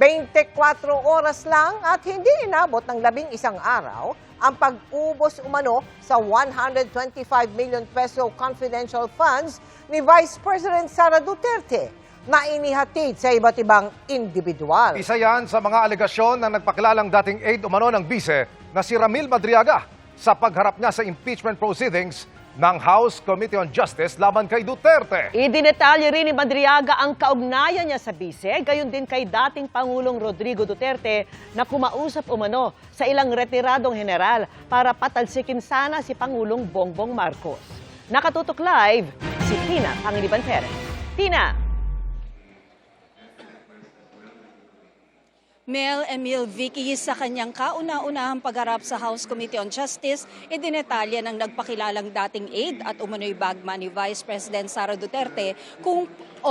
24 oras lang at hindi inabot ng 11 araw ang pag-ubos umano sa 125 million peso confidential funds ni Vice President Sara Duterte na inihatid sa iba't ibang individual. Isa yan sa mga alegasyon ng nagpakilalang dating aide umano ng bise na si Ramil Madriaga sa pagharap niya sa impeachment proceedings ng House Committee on Justice laban kay Duterte. Idinetalye rin ni Madriaga ang kaugnayan niya sa bise, gayon din kay dating Pangulong Rodrigo Duterte na kumausap umano sa ilang retiradong general para patalsikin sana si Pangulong Bongbong Marcos. Nakatutok live si Tina Pangiliban Perez. Tina! Mel Emil Vicky sa kanyang kauna-unahang pagharap sa House Committee on Justice, idinetalya ng nagpakilalang dating aide at umano'y bagman ni Vice President Sara Duterte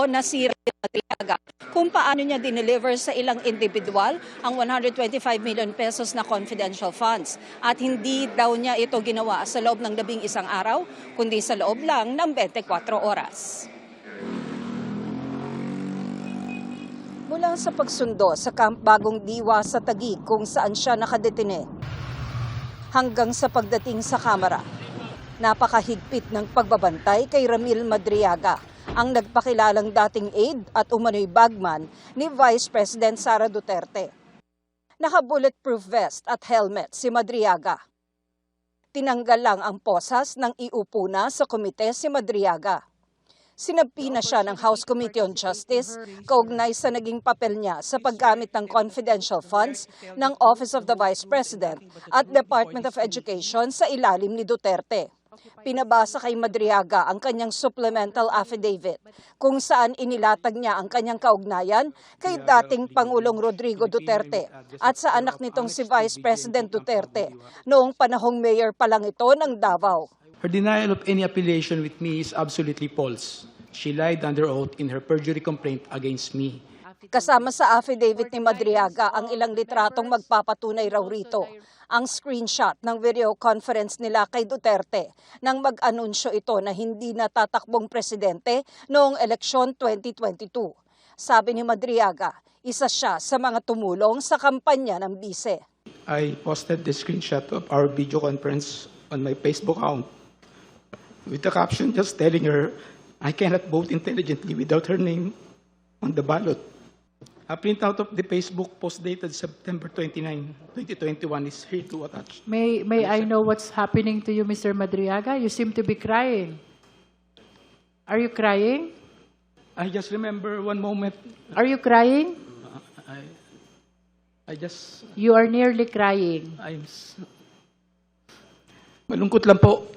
na si Madriaga kung paano niya dineliver sa ilang individual ang 125 million pesos na confidential funds. At hindi daw niya ito ginawa sa loob ng 11 araw, kundi sa loob lang ng 24 oras. Mula sa pagsundo sa Camp Bagong Diwa sa Taguig kung saan siya nakadetine, hanggang sa pagdating sa Kamara, napakahigpit ng pagbabantay kay Ramil Madriaga, ang nagpakilalang dating aide at umano'y bagman ni Vice President Sara Duterte. Naka-bulletproof vest at helmet si Madriaga. Tinanggal lang ang posas nang iupo na sa komite si Madriaga. Sinampi na siya ng House Committee on Justice kaugnay sa naging papel niya sa paggamit ng confidential funds ng Office of the Vice President at Department of Education sa ilalim ni Duterte. Pinabasa kay Madriaga ang kanyang supplemental affidavit kung saan inilatag niya ang kanyang kaugnayan kay dating Pangulong Rodrigo Duterte at sa anak nitong si Vice President Duterte noong panahong mayor pa lang ito ng Davao. Her denial of any affiliation with me is absolutely false. She lied under oath in her perjury complaint against me. Kasama sa affidavit ni Madriaga ang ilang litratong magpapatunay raw rito. Ang screenshot ng video conference nila kay Duterte nang mag-anunsyo ito na hindi natatakbong presidente noong eleksyon 2022. Sabi ni Madriaga, isa siya sa mga tumulong sa kampanya ng bise. I posted the screenshot of our video conference on my Facebook account with the caption just telling her I cannot vote intelligently without her name on the ballot. A printout of the Facebook post dated September 29, 2021 is here to attach. May I know what's happening to you, Mr. Madriaga? You seem to be crying. Are you crying? I just remember one moment. Are you crying? I just... You are nearly crying. Malungkot lang po.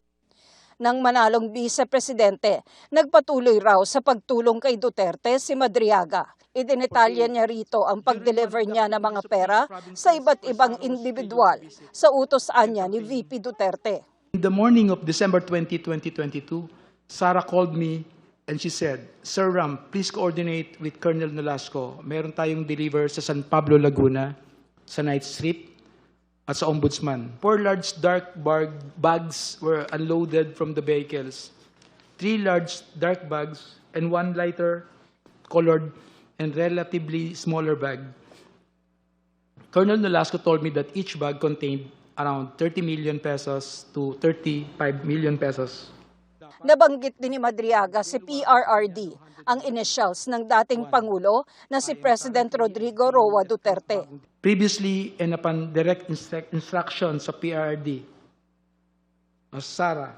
Nang manalong vice-presidente, nagpatuloy raw sa pagtulong kay Duterte si Madriaga. Idinetalya niya rito ang pag-deliver niya ng mga pera sa iba't ibang individual sa utos-an niya ni VP Duterte. In the morning of December 20, 2022, Sarah called me and she said, Sir Ram, please coordinate with Colonel Nolasco. Meron tayong deliver sa San Pablo, Laguna, sa Night Street, at sa Ombudsman. 4 large dark bags were unloaded from the vehicles. 3 large dark bags and 1 lighter colored and relatively smaller bag. Colonel Nolasco told me that each bag contained around 30 million pesos to 35 million pesos. Nabanggit din ni Madriaga si PRRD, ang initials ng dating Pangulo na si President Rodrigo Roa Duterte. Previously and upon direct instruction sa PRRD, Sara,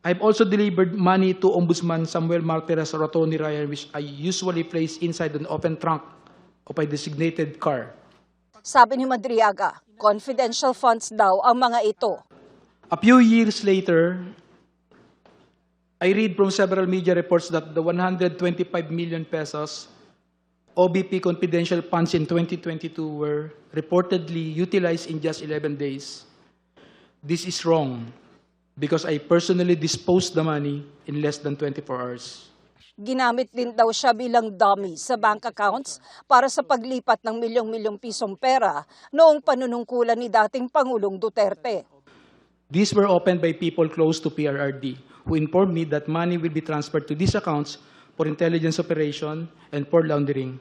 I've also delivered money to Ombudsman Samuel Martires or Tony Ryan, which I usually place inside an open trunk of a designated car. Sabi ni Madriaga, confidential funds daw ang mga ito. A few years later, I read from several media reports that the 125 million pesos OBP confidential funds in 2022 were reportedly utilized in just 11 days. This is wrong because I personally disposed the money in less than 24 hours. Ginamit din daw siya bilang dummy sa bank accounts para sa paglipat ng milyong-milyong pisong pera noong panunungkulan ni dating Pangulong Duterte. These were opened by people close to PRRD who informed me that money will be transferred to these accounts for intelligence operation and for laundering.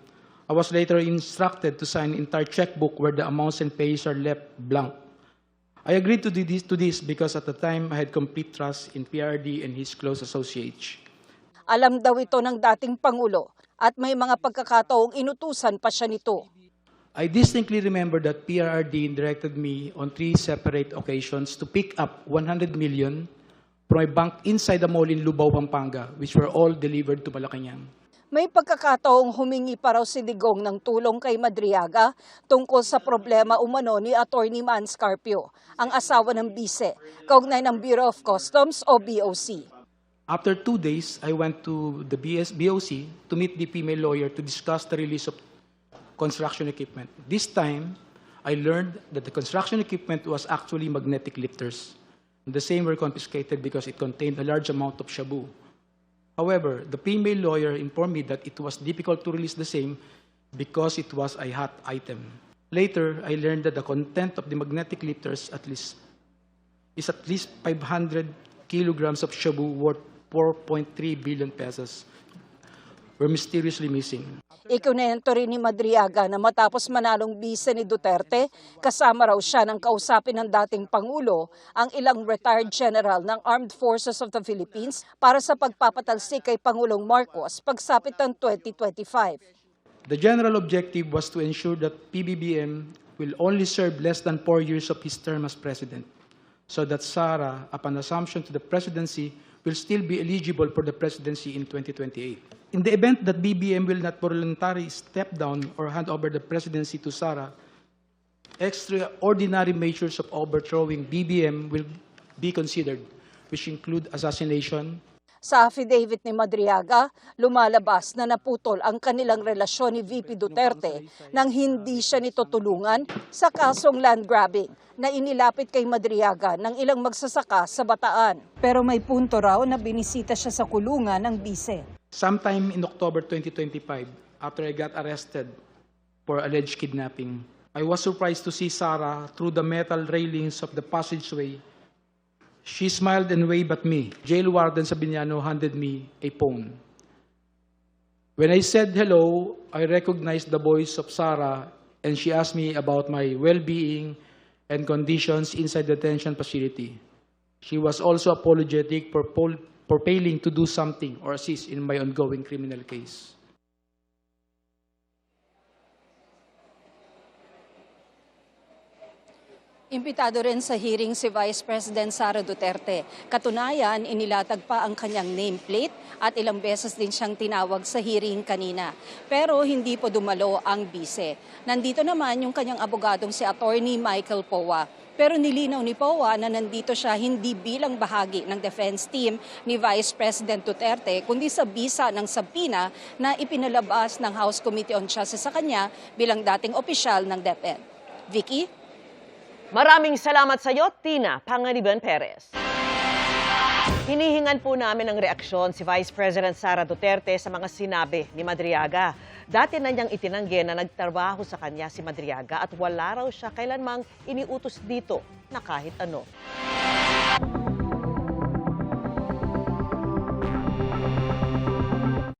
I was later instructed to sign an entire checkbook where the amounts and pays are left blank. I agreed to do this because at the time I had complete trust in PRD and his close associates. Alam daw ito ng dating Pangulo at may mga pagkakataong inutusan pa siya nito. I distinctly remember that PRRD directed me on 3 separate occasions to pick up 100 million from a bank inside the mall in Lubao, Pampanga, which were all delivered to Malacanang. May pagkakataong humingi pa raw si Digong ng tulong kay Madriaga tungkol sa problema umano ni Attorney Mans Carpio, ang asawa ng bise, kaugnay ng Bureau of Customs o BOC. After 2 days, I went to the BOC to meet the female lawyer to discuss the release of construction equipment. This time, I learned that the construction equipment was actually magnetic lifters. The same were confiscated because it contained a large amount of shabu. However, the female lawyer informed me that it was difficult to release the same because it was a hot item. Later, I learned that the content of the magnetic lifters is at least 500 kilograms of shabu worth 4.3 billion pesos were mysteriously missing. Ikunento rin ni Madriaga na matapos manalong bise ni Duterte, kasama raw siya ng kausapin ng dating Pangulo ang ilang retired general ng Armed Forces of the Philippines para sa pagpapatalsik kay Pangulong Marcos pagsapit ng 2025. The general objective was to ensure that PBBM will only serve less than 4 years of his term as president, so that Sara, upon assumption to the presidency, will still be eligible for the presidency in 2028. In the event that BBM will not voluntarily step down or hand over the presidency to Sara, extraordinary measures of overthrowing BBM will be considered, which include assassination. Sa affidavit ni Madriaga, lumalabas na naputol ang kanilang relasyon ni VP Duterte nang hindi siya nito tulungan sa kasong land grabbing na inilapit kay Madriaga ng ilang magsasaka sa Bataan. Pero may punto raw na binisita siya sa kulungan ng bise. Sometime in October 2025, after I got arrested for alleged kidnapping, I was surprised to see Sara through the metal railings of the passageway. She smiled and waved at me. Jail Warden Sabiniano handed me a phone. When I said hello, I recognized the voice of Sara and she asked me about my well-being and conditions inside the detention facility. She was also apologetic for failing to do something or assist in my ongoing criminal case. Imbitado rin sa hearing si Vice President Sara Duterte. Katunayan, inilatag pa ang kanyang nameplate at ilang beses din siyang tinawag sa hearing kanina. Pero hindi po dumalo ang bise. Nandito naman yung kanyang abogadong si Attorney Michael Powa. Pero nilinaw ni Powa na nandito siya hindi bilang bahagi ng defense team ni Vice President Duterte, kundi sa bisa ng subpoena na ipinalabas ng House Committee on Justice sa kanya bilang dating opisyal ng DepEd. Vicky? Maraming salamat sa iyo, Tina Panganiban Perez. Hinihingan po namin ng reaksyon si Vice President Sara Duterte sa mga sinabi ni Madriaga. Dati na niyang itinanggi na nagtrabaho sa kanya si Madriaga at wala raw siya kailanmang iniutos dito na kahit ano.